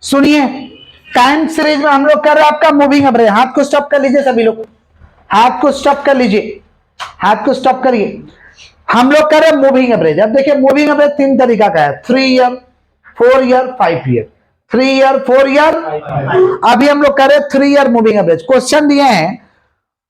सुनिए, time series में हम लोग कर रहे हैं आपका मूविंग एवरेज। हाथ को स्टॉप कर लीजिए सभी लोग, हाथ को स्टॉप कर लीजिए, हाथ को स्टॉप करिए। हम लोग कर रहे हैं मूविंग एवरेज। अब देखिए मूविंग एवरेज तीन तरीका का है, 3 year, 4 year, 5 year. 3 year, 4 year. अभी हम लोग कर रहे हैं 3 ईयर मूविंग एवरेज। क्वेश्चन दिए हैं,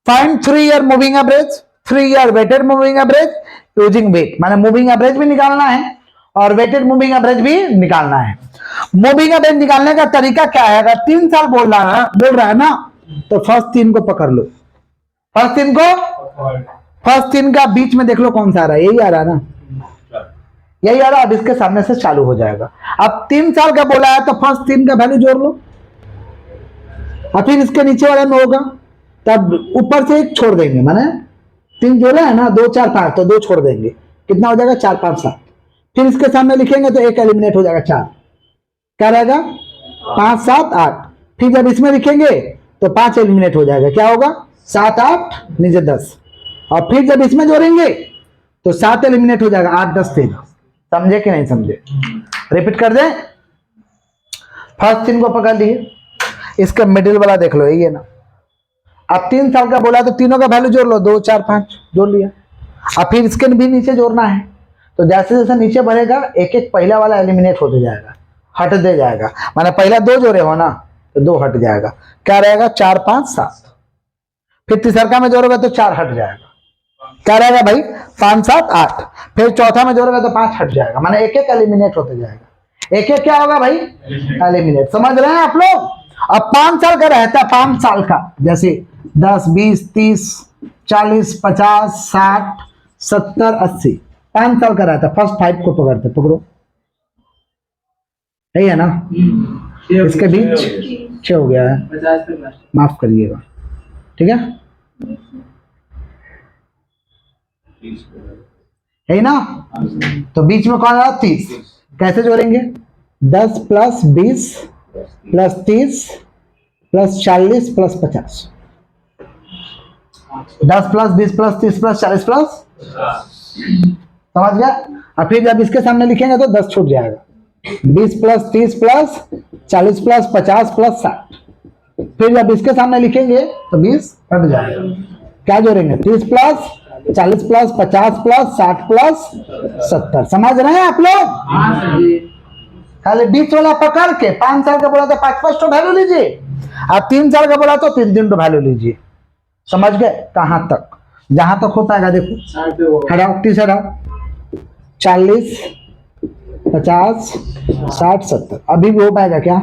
find 3 year moving average, 3 year weighted moving average using weight. माने मूविंग एवरेज भी निकालना है और वेटेड मूविंग एवरेज भी निकालना है। मूविंग एवरेज निकालने का तरीका क्या है? अगर 3 साल बोल रहा है ना, तो फर्स्ट 3 को पकड़ लो, फर्स्ट 3 को, फर्स्ट 3 का बीच में देख लो कौन सा आ रहा है, यही आ रहा है ना, यही आ रहा है। अब इसके सामने से चालू हो जाएगा। अब 3 साल का बोला है तो फर्स्ट 3 का वैल्यू जोड़ लो, और फिर इसके नीचे वाले में होगा, तब ऊपर से एक छोड़ देंगे। माने 3 जोड़ा है ना, 2 4 5, तो 2 छोड़ देंगे, कितना हो जाएगा? 4 5 7। फिर इसके सामने लिखेंगे तो एक एलिमिनेट हो जाएगा, 4 क्या रहेगा? 5 7 8। फिर जब इसमें लिखेंगे तो 5 एलिमिनेट हो जाएगा, क्या होगा? 7 8 नीचे 10। और फिर जब इसमें जोड़ेंगे तो 7 एलिमिनेट हो जाएगा, 8 10 13। समझे कि नहीं समझे? रिपीट कर दें। फर्स्ट 3 को पकड़ लिए, इसका मिडिल वाला देख लो, यही है ना। अब 3 साल का बोला तो तीनों का वैल्यू जोड़ लो, 2 4 5 जोड़ लिया। अब फिर इसके भी नीचे जोड़ना है, तो जैसे जैसे नीचे बढ़ेगा एक एक पहला वाला एलिमिनेट होते जाएगा, हट दे जाएगा। माने पहला 2 जोड़े हो ना, तो 2 हट जाएगा, क्या रहेगा? 4 5 7। फिर तीसरा में जोड़ोगे तो 4 हट जाएगा, क्या रहेगा भाई? 5 7 8। फिर चौथा में जोड़ोगे तो 5 हट जाएगा। माने एक एक एलिमिनेट होते जाएगा, एक एक क्या होगा भाई? एलिमिनेट। समझ रहे हैं आप लोग? अब 5 साल का रहता है, 5 साल का, जैसे 10 20 30 40 50 60 70 80, 5 साल का रहता है। फर्स्ट 5 को पकड़ते, पकड़ो, यही है ना। इसके बीच 6 हो गया है, माफ करिएगा, ठीक है, है ना। तो बीच में कौन रहा? 30। कैसे जोड़ेंगे? 10 plus 20 plus 30 plus 40 plus 50। 10 plus 20 plus 30 plus 40 plus, समझ गया? और फिर जब इसके सामने लिखेंगे तो 10 छूट जाएगा, 20 प्लस 30 प्लस 40 प्लस 50 प्लस 60। फिर जब इसके सामने लिखेंगे तो 20 हट जाएगा, क्या जोड़ेंगे? 30 प्लस 40 प्लस 50 प्लस 60 प्लस 70। समझ रहे हैं आप लोग? खाली बीच वाला पकड़ के 5 साल का बोला तो 5 5 तो वैल्यू लीजिए, आप 3 साल का बोला तो 3 3 तो वैल्यू लीजिए। समझ गए? कहां तक? जहां तक हो पाएगा देखो, हटाओ 30 हटाओ, 40 50 60 70। अभी भी हो पाएगा क्या?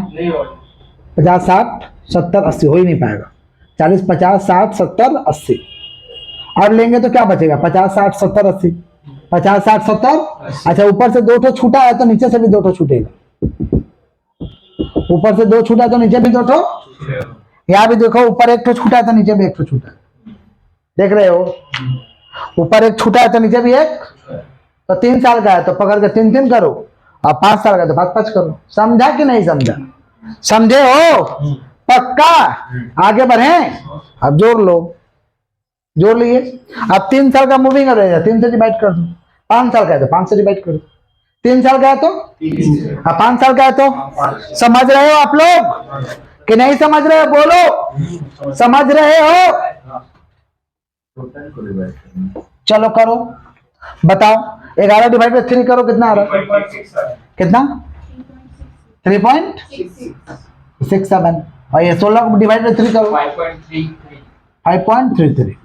50 60 70 80 हो ही नहीं पाएगा। 40 50 60 70 80 और लेंगे तो क्या बचेगा? 50 60 70 80, 50 60 70। अच्छा, ऊपर से 2 ठो छूटा है तो नीचे से भी 2 ठो छूटेगा, ऊपर से 2 छूटा है तो नीचे भी 2 ठो। यहाँ भी देखो, ऊपर 1 ठो छूटा है तो नीचे भी 1 ठो छूटा है, देख रहे हो? ऊपर 1 छूटा है तो नीचे भी 1। तो 3 साल का है तो पकड़ के 3 3 करो, और 5 साल का तो 5 5 करो। समझा कि नहीं समझा? समझे हो? पक्का? आगे बढ़े? अब जोड़ लो, जोड़ लिए। अब 3 साल का मूविंग एवरेज है, 3 से डिवाइड कर दो। 5 साल का है तो 5 से डिवाइड करो। 3 साल का है तो 5 साल का है तो। समझ रहे हो आप लोग कि नहीं समझ रहे हो? बोलो, समझ रहे हो? चलो करो, बताओ। 11 डिवाइड बाई 3 करो, कितना आ रहा है? कितना? 3.67। और ये 16 को डिवाइड बाई 3 करो, 5.33।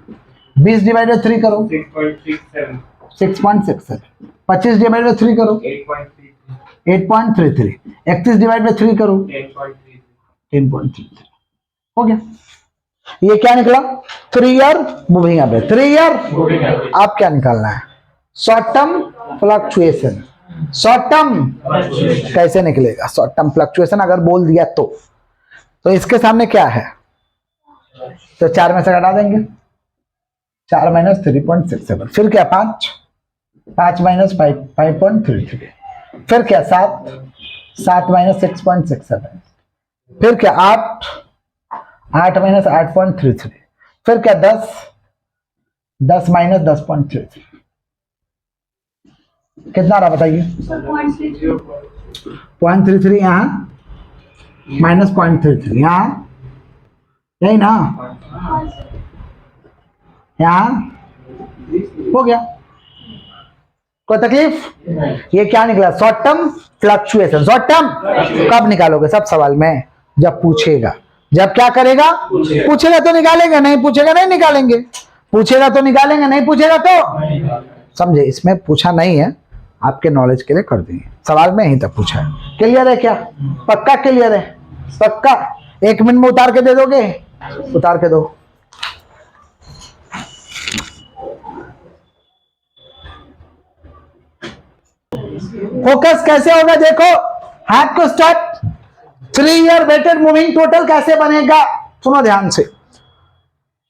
20 डिवाइड बाई 3 करो, 6.67। 25 डिवाइड बाई 3 करो, 8.33। 31 डिवाइड बाई 3 करो, 10.33। हो गया। ये क्या निकला? 3 ईयर मूविंग एवरेज। 3 ईयर। आप क्या निकालना है? Short term fluctuation. Short term कैसे निकलेगा? शॉर्ट टर्म फ्लक्चुएशन अगर बोल दिया तो इसके सामने क्या है? तो 4 में से घटा देंगे, 4 माइनस 3.67। फिर क्या? 5 माइनस 5.33। फिर क्या? 7 माइनस 6.67। फिर क्या? 8 माइनस 8.33। फिर क्या? 10 माइनस 10.33। कितना रहा बताइए? 0.33 यहाँ -0.33 यहाँ, यही ना, यहाँ हो गया, कोई तकलीफ? ये क्या निकला? Short term fluctuation. Short term कब निकालोगे? सब सवाल में जब पूछेगा। जब क्या करेगा? पूछेगा तो निकालेंगे, नहीं पूछेगा नहीं निकालेंगे। पूछेगा तो निकालेंगे, नहीं पूछेगा तो समझे। इसमें पूछा नहीं है, आपके नॉलेज के लिए कर देंगे। सवाल में यहीं तक पूछा है। क्लियर है क्या? पक्का क्लियर है? पक्का? 1 मिनट में उतार के दे दोगे? उतार के दो। फोकस कैसे होगा देखो, हाथ को start. 3 year weighted moving total कैसे बनेगा? सुनो ध्यान से,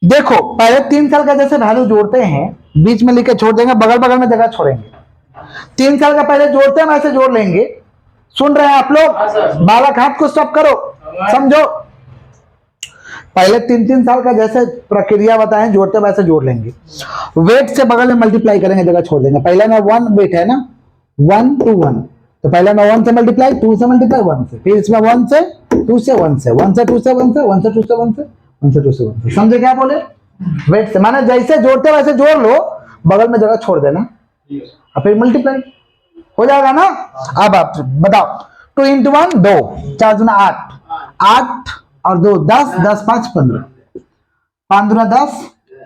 देखो पहले 3 साल का जैसे वैल्यू जोड़ते हैं, बीच में लिख के छोड़ देंगे, बगल बगल में जगह छोड़ेंगे। 3 साल का पहले जोड़ते हैं, वैसे जोड़ लेंगे। सुन रहे हैं आप लोग? बालक हाथ को स्टॉप करो, समझो। पहले 3-3 साल का जैसे प्रक्रिया बताएं, जोड़ते वैसे जोड़ लेंगे। वेट से बगल में मल्टीप्लाई करेंगे, जगह छोड़ देंगे। पहले में 1 वेट है ना, 1 to 1, तो पहले में 1 से मल्टीप्लाई, 2 से मल्टीप्लाई, 1 से, फिर इसमें 1 से 2 से, 1 से, 1 से 2 से, 1 से, 1 से 2 से, 1 से, 1 से 2 से, 1 से। समझे क्या बोले? वेट से माने जैसे जोड़ते वैसे जोड़ लो, बगल में जगह छोड़ देना, और फिर मल्टीप्लाई हो जाएगा ना। अब आप बताओ, 2 into 1 2, 4 दूना 8, 8 और 2 10, 10 5 15, 5 दूना 10,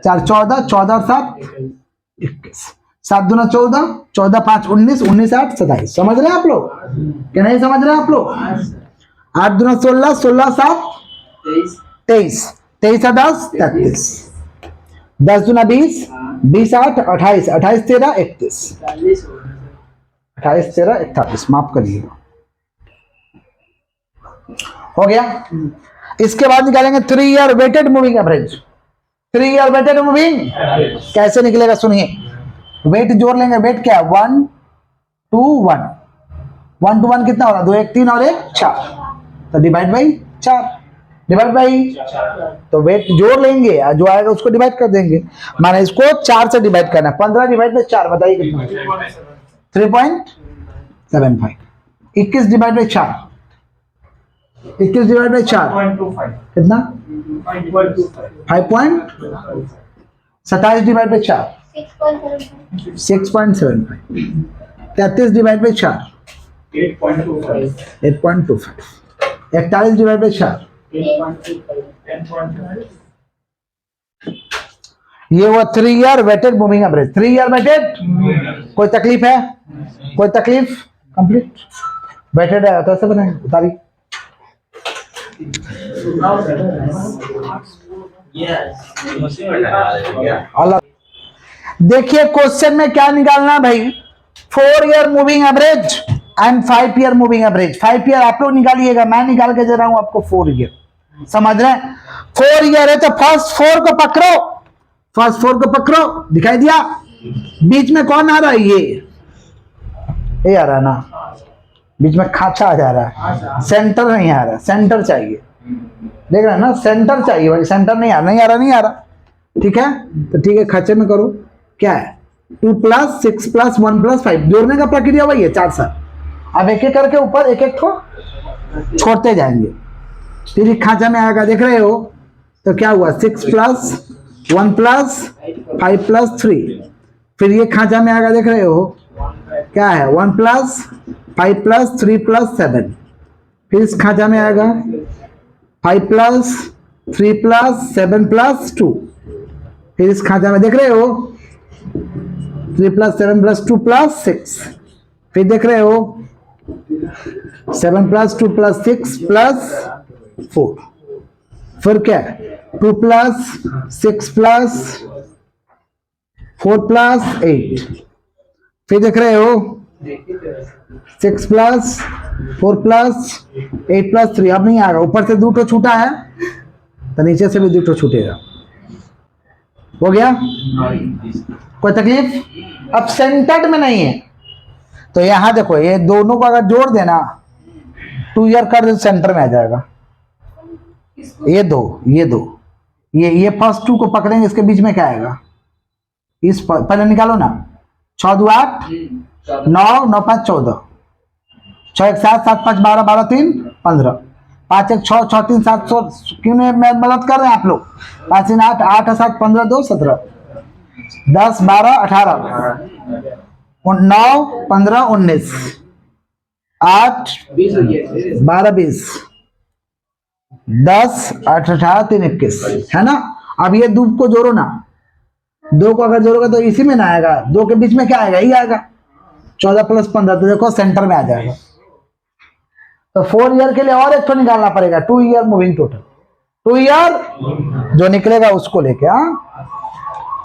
4 14, 14 और 7 21, 7 दूना 14, 14 5 19, 19 8 27। समझ रहे हैं आप लोग कि नहीं समझ रहे हैं आप लोग? 8 दूना 16, 16 7 23, 23 और 10 33, 10 दूना 20, 20 8 28, 28 13 31, 28 13 41। माफ करिएगा, हो गया। इसके बाद निकालेंगे 3 year weighted moving average. 3 year weighted moving कैसे निकलेगा सुनिए। वेट जोड़ लेंगे। वेट क्या है? 1 to 1, 1 to 1 कितना होगा? 2 1 3 और 1 4, तो डिवाइड बाई 4, डिवाइड बाई, तो वेट जोड़ लेंगे, जो आएगा उसको डिवाइड कर देंगे। माने इसको 4 से डिवाइड करना है। 15 डिवाइड बाई 4 बताइए कितना? 3.75। 21 डिवाइड बाई 4, 21 डिवाइड बाई 4 कितना? 5. 27 divide by 4 6.75। 33 divide by 4 8.25। 41 divide by 4 ये वो 3 year weighted moving average. 3 year weighted. कोई तकलीफ है? कोई तकलीफ? कंप्लीट वेटेड है तो ऐसे बनाएंगे। उतारी देखिए क्वेश्चन में क्या निकालना भाई? 4 year moving average and 5 year moving average. 5 year आप लोग निकालिएगा, मैं निकाल के दे रहा हूं आपको 4 ईयर। समझ रहे हैं? 4 ईयर है तो फर्स्ट 4 को पकड़ो, फर्स्ट 4 को पकड़ो। दिखाई दिया? बीच में कौन आ रहा है? ये आ रहा है ना, बीच में खाचा आ जा रहा है, सेंटर नहीं आ रहा। सेंटर चाहिए, देख रहे हैं ना? सेंटर चाहिए भाई, सेंटर नहीं आ रहा, नहीं आ रहा, नहीं आ रहा। ठीक है, तो ठीक है, खाचे में करो। क्या है? 2 + 6 + 1 + 5 जोड़ने का प्रक्रिया वही है 4 साल। अब एक एक करके ऊपर एक एक को छोड़ते जाएंगे, फिर एक खाचा में आएगा। देख रहे हो? तो क्या हुआ? 6 + 1 + 5 + 3, फिर ये खाचा में आएगा। देख रहे हो? क्या है? 1 + 5 + 3 + 7, फिर इस खाचा में आएगा 5 + 3 + 7 + 2, फिर इस खाचा में देख रहे हो 3 + 7 + 2 + 6, फिर देख रहे हो 7 + 2 + 6 + 4, फिर क्या? 2 + 6 + 4 + 8, फिर देख रहे हो 6 + 4 + 8 + 3। अब नहीं आएगा, ऊपर से 2 छूटा है तो नीचे से भी 2 छूटेगा। हो गया? कोई तकलीफ? अब सेंटर्ड में नहीं है तो यहां देखो, ये दोनों को अगर जोड़ देना 2 ईयर कर दे, सेंटर में आ जाएगा। ये दो ये फर्स्ट 2 को पकड़ेंगे, इसके बीच में क्या आएगा? इस पहले निकालो ना। 6 2 8 9 9 5 14, 6 1 7 7 5 12 12 3 15, 5 1 6 6 3 7 क्यों नहीं मदद कर रहे हैं आप लोग? 5 3 8 8 7 15 2 17 10 12 18 9 15 19 8 12 20 10 8 18 3 21 है ना। अब ये दो को जोड़ो ना, 2 को अगर जोड़ोगे तो इसी में ना आएगा, 2 के बीच में क्या आएगा? ये आएगा 14 + 15, तो देखो सेंटर में आ जाएगा। तो 4 ईयर के लिए और एक तो निकालना पड़ेगा, 2 ईयर मूविंग टोटल, 2 ईयर जो निकलेगा उसको लेके। हाँ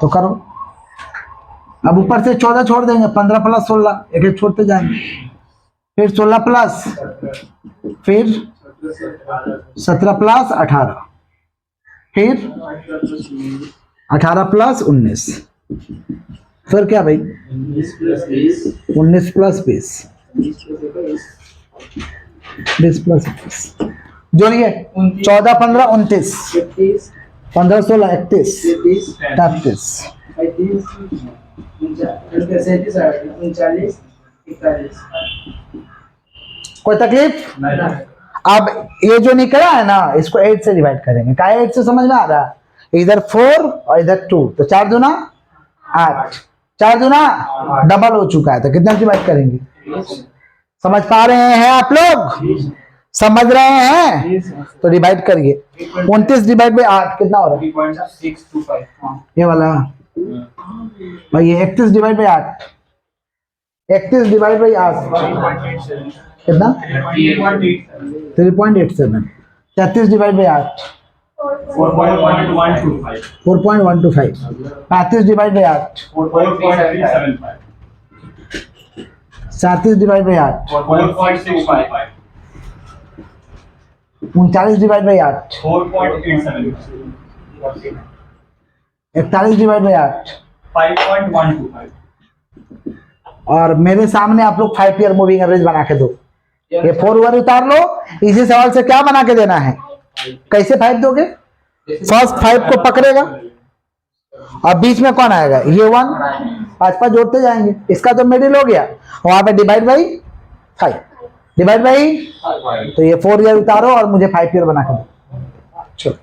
तो करो। अब ऊपर से 14 छोड़ देंगे, 15 + 16 एक एक छोड़ते जाएंगे, फिर 16 प्लस, फिर 17 + 18, फिर 18 + 19, फिर क्या भाई 19 + 20, 20 + 21, जोड़िए 14 15 29, 15 16 31 33, कोई तकलीफ? अब ये जो निकला है ना, इसको 8 से डिवाइड करेंगे। क्या 8 से समझ में आ रहा है? इधर 4 और इधर 2, तो 4 दूना 8, 4 दूना डबल हो चुका है, तो कितना डिवाइड करेंगे? समझ पा रहे हैं आप लोग? समझ रहे हैं? तो डिवाइड करिए। 29 / 8 कितना हो रहा है? 3.625 ये वाला भाई, 31 / 8, 31 / 8 कितना? 3.87, 33 / 8 4.125, 35 / 8 4.375, 37 / 8 4.655, 39 / 8 4.875, 41 / 8 5.125। और मेरे सामने आप लोग 5 ईयर मूविंग एवरेज बना के दो। ये 4 ईयर उतार लो। इसी सवाल से क्या बना के देना है? कैसे 5 दोगे? फर्स्ट 5 को पकड़ेगा और बीच में कौन आएगा? ये 1, 5 5 जोड़ते जाएंगे। इसका तो मिडिल हो गया, वहां पे डिवाइड बाई 5, डिवाइड बाई, तो ये 4 ईयर उतारो और मुझे 5 ईयर बना के दो। चलो